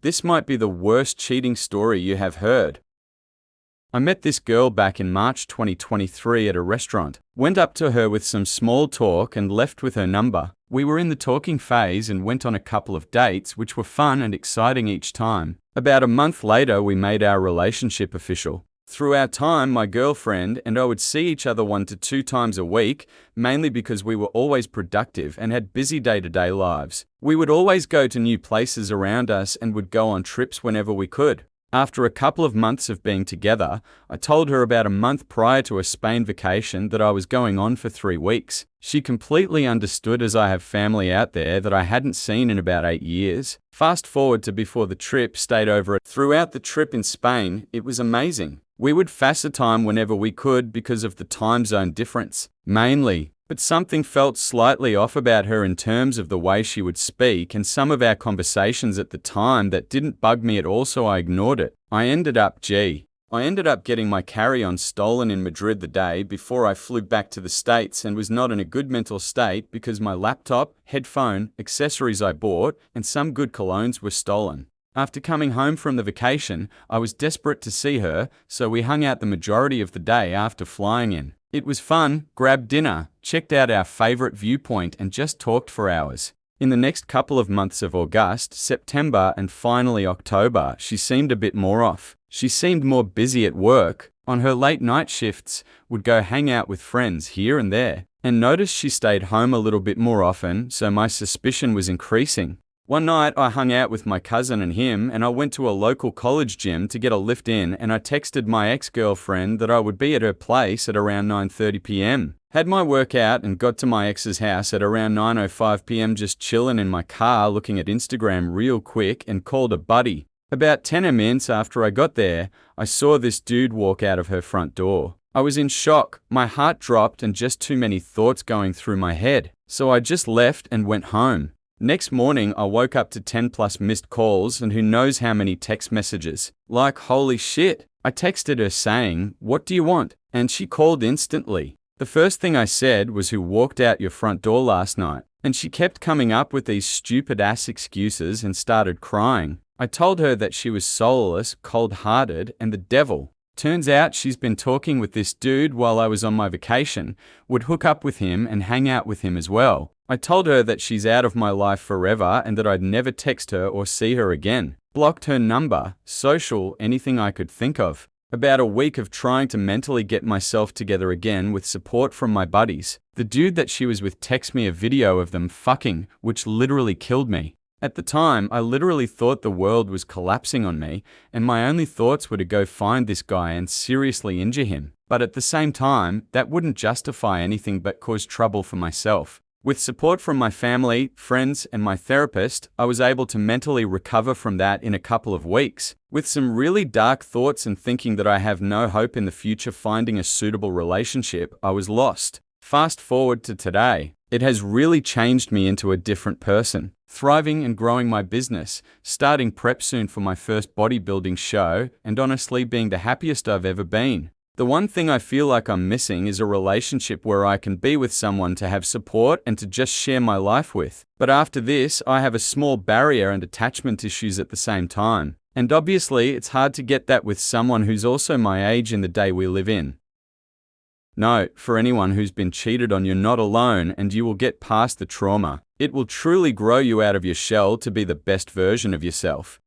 This might be the worst cheating story you have heard. I met this girl back in March 2023 at a restaurant, went up to her with some small talk and left with her number. We were in the talking phase and went on a couple of dates, which were fun and exciting each time. About a month later, we made our relationship official. Through our time, my girlfriend and I would see each other 1 to 2 times a week, mainly because we were always productive and had busy day-to-day lives. We would always go to new places around us and would go on trips whenever we could. After a couple of months of being together, I told her about a month prior to a Spain vacation that I was going on for 3 weeks. She completely understood, as I have family out there that I hadn't seen in about 8 years. Fast forward to before the trip, stayed over throughout the trip in Spain. It was amazing. We would FaceTime whenever we could because of the time zone difference, mainly. But something felt slightly off about her in terms of the way she would speak and some of our conversations at the time that didn't bug me at all, so I ignored it. I ended up getting my carry-on stolen in Madrid the day before I flew back to the States and was not in a good mental state because my laptop, headphone, accessories I bought, and some good colognes were stolen. After coming home from the vacation, I was desperate to see her, so we hung out the majority of the day after flying in. It was fun, grabbed dinner, checked out our favorite viewpoint and just talked for hours. In the next couple of months of August, September and finally October, she seemed a bit more off. She seemed more busy at work, on her late night shifts, would go hang out with friends here and there, and noticed she stayed home a little bit more often, so my suspicion was increasing. One night I hung out with my cousin and him, and I went to a local college gym to get a lift in, and I texted my ex-girlfriend that I would be at her place at around 9:30 p.m. Had my workout and got to my ex's house at around 9:05 p.m. just chilling in my car looking at Instagram real quick and called a buddy. About 10 minutes after I got there, I saw this dude walk out of her front door. I was in shock, my heart dropped and just too many thoughts going through my head. So I just left and went home. Next morning, I woke up to 10 plus missed calls and who knows how many text messages. Like, holy shit. I texted her saying, "What do you want?" And she called instantly. The first thing I said was, "Who walked out your front door last night?" And she kept coming up with these stupid ass excuses and started crying. I told her that she was soulless, cold-hearted, and the devil. Turns out she's been talking with this dude while I was on my vacation, would hook up with him and hang out with him as well. I told her that she's out of my life forever and that I'd never text her or see her again. Blocked her number, social, anything I could think of. About a week of trying to mentally get myself together again with support from my buddies. The dude that she was with texted me a video of them fucking, which literally killed me. At the time, I literally thought the world was collapsing on me, and my only thoughts were to go find this guy and seriously injure him. But at the same time, that wouldn't justify anything but cause trouble for myself. With support from my family, friends, and my therapist, I was able to mentally recover from that in a couple of weeks. With some really dark thoughts and thinking that I have no hope in the future finding a suitable relationship, I was lost. Fast forward to today. It has really changed me into a different person. Thriving and growing my business, starting prep soon for my first bodybuilding show, and honestly being the happiest I've ever been. The one thing I feel like I'm missing is a relationship where I can be with someone to have support and to just share my life with. But after this, I have a small barrier and attachment issues at the same time. And obviously, it's hard to get that with someone who's also my age in the day we live in. Note, for anyone who's been cheated on, you're not alone and you will get past the trauma. It will truly grow you out of your shell to be the best version of yourself.